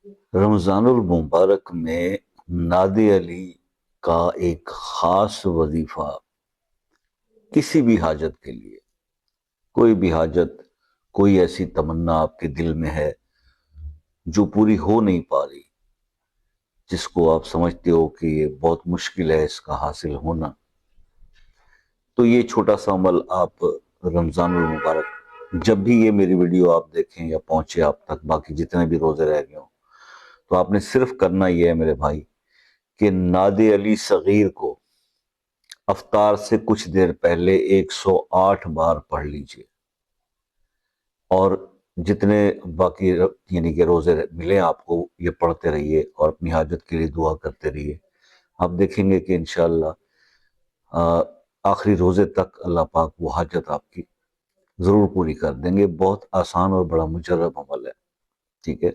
رمضان المبارک میں نادی علی کا ایک خاص وظیفہ کسی بھی حاجت کے لیے، کوئی بھی حاجت، کوئی ایسی تمنا آپ کے دل میں ہے جو پوری ہو نہیں پا رہی، جس کو آپ سمجھتے ہو کہ یہ بہت مشکل ہے اس کا حاصل ہونا، تو یہ چھوٹا سا عمل آپ رمضان المبارک جب بھی یہ میری ویڈیو آپ دیکھیں یا پہنچے آپ تک، باقی جتنے بھی روزے رہ گئے ہوں، تو آپ نے صرف کرنا یہ ہے میرے بھائی کہ نادی علی صغیر کو افطار سے کچھ دیر پہلے 108 بار پڑھ لیجئے، اور جتنے باقی یعنی کہ روزے ملے آپ کو یہ پڑھتے رہیے اور اپنی حاجت کے لیے دعا کرتے رہیے۔ آپ دیکھیں گے کہ انشاءاللہ آخری روزے تک اللہ پاک وہ حاجت آپ کی ضرور پوری کر دیں گے۔ بہت آسان اور بڑا مجرب عمل ہے، ٹھیک ہے۔